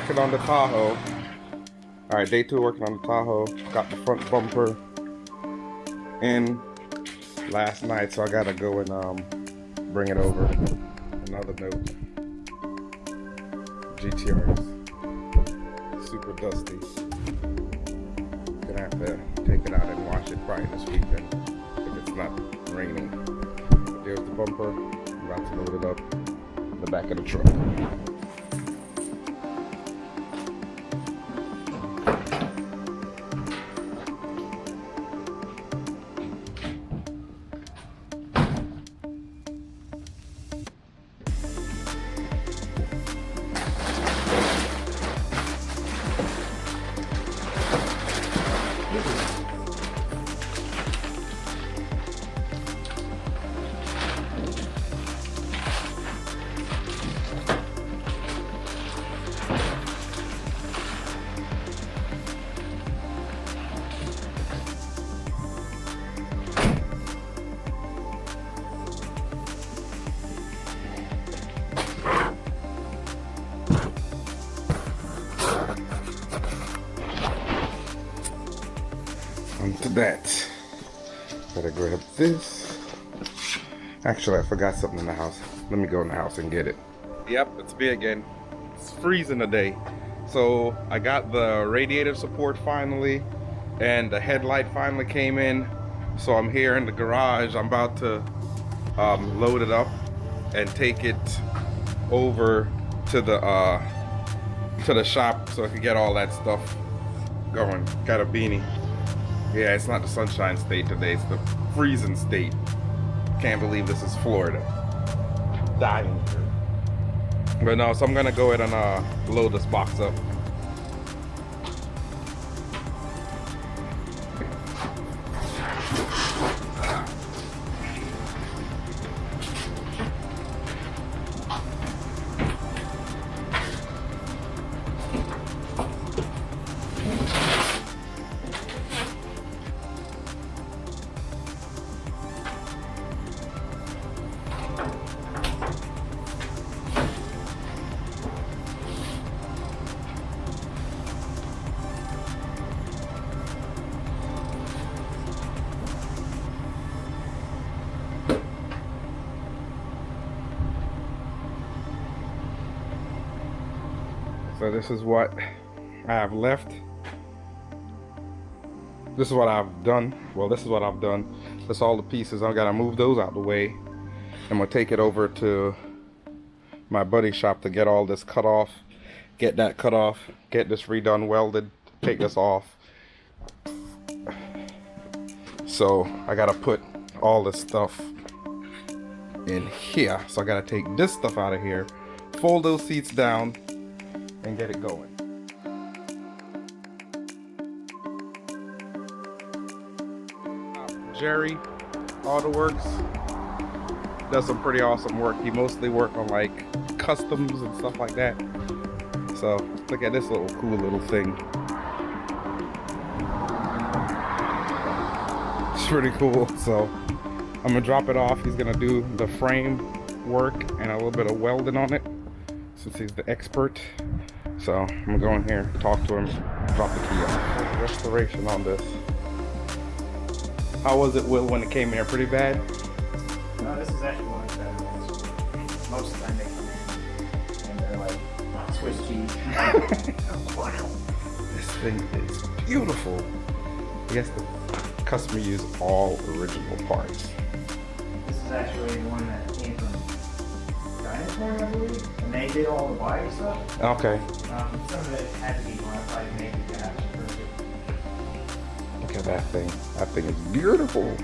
working on the Tahoe. Alright, day 2 working on the Tahoe. Got the front bumper in last night, so I gotta go and bring it over. Another note. GTR is super dusty. Gonna have to take it out and wash it probably this weekend if it's not raining. But there's the bumper. I'm about to load it up in the back of the truck. Onto that. Gotta grab this. Actually, I forgot something in the house. Let me go in the house and get it. Yep, it's me again. It's freezing today. So I got the radiator support finally, and the headlight finally came in. So I'm here in the garage. I'm about to load it up and take it over to the shop so I can get all that stuff going. Got a beanie. Yeah, it's not the sunshine state today, it's the freezing state. Can't believe this is Florida. Dying. But no, so I'm gonna go ahead and load this box up. So this is what I have left. This is what I've done. Well, this is what I've done. That's all the pieces. I've got to move those out the way. I'm gonna take it over to my buddy's shop to get all this cut off, get that cut off, get this redone, welded, take this off. So I gotta put all this stuff in here. So I gotta take this stuff out of here, fold those seats down, and get it going. Jerry AutoWorks does some pretty awesome work. He mostly work on like customs and stuff like that. So look at this little cool little thing. It's pretty cool. So I'm gonna drop it off. He's gonna do the frame work and a little bit of welding on it, since he's the expert. So I'm gonna go in here, talk to him, drop the key off. Restoration on this. How was it, Will, when it came in here? Pretty bad? No, this is actually one of the better ones. Most of the time they come in and they're like Swiss cheese. Wow. This thing is beautiful. I guess the customer used all original parts. This is actually one that came from Dinosaur, I believe. And they did all the body stuff. Okay. Some of it had to be modified to make it actually perfect. Look at that thing. That thing is beautiful.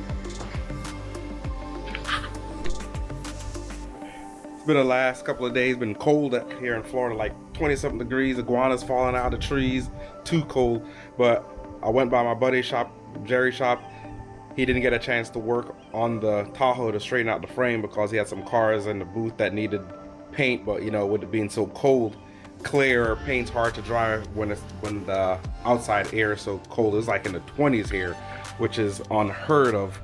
It's been the last couple of days, been cold up here in Florida, like 20-something degrees, iguanas falling out of the trees, too cold. But I went by my buddy's shop, Jerry's shop. He didn't get a chance to work on the Tahoe to straighten out the frame because he had some cars in the booth that needed paint, but you know, with it being so cold, clear paint's hard to dry when the outside air is so cold. It's like in the 20s here, which is unheard of.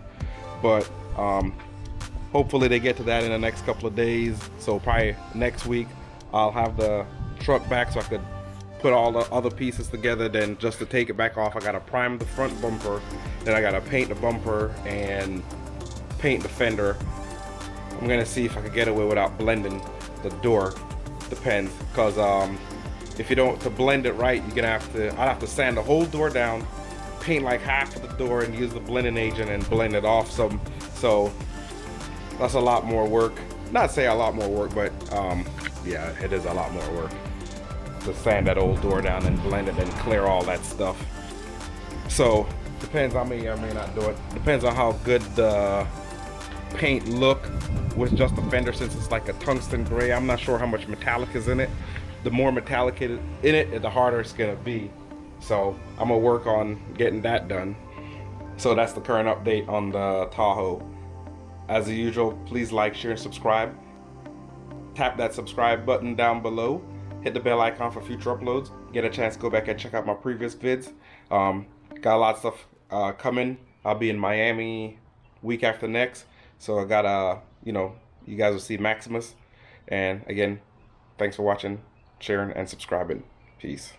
But hopefully they get to that in the next couple of days. So probably next week I'll have the truck back so I could put all the other pieces together. Then just to take it back off, I gotta prime the front bumper, then I gotta paint the bumper and paint the fender. I'm gonna see if I can get away without blending the door. Depends, because if you don't, to blend it right, you're gonna have to, I'd have to sand the whole door down, paint like half of the door, and use the blending agent and blend it off some. So that's a lot more work. Not say a lot more work, but yeah, it is a lot more work to sand that old door down and blend it and clear all that stuff. So depends, I may or may not do it. Depends on how good the paint look with just the fender, since it's like a tungsten gray. I'm not sure how much metallic is in it. The more metallic in it, the harder it's gonna be. So I'm gonna work on getting that done. So that's the current update on the Tahoe. As usual, please like, share, and subscribe. Tap that subscribe button down below. Hit the bell icon for future uploads. Get a chance to go back and check out my previous vids. Got a lot of stuff coming. I'll be in Miami week after next. So I got you know, you guys will see Maximus. And again, thanks for watching, sharing, and subscribing. Peace.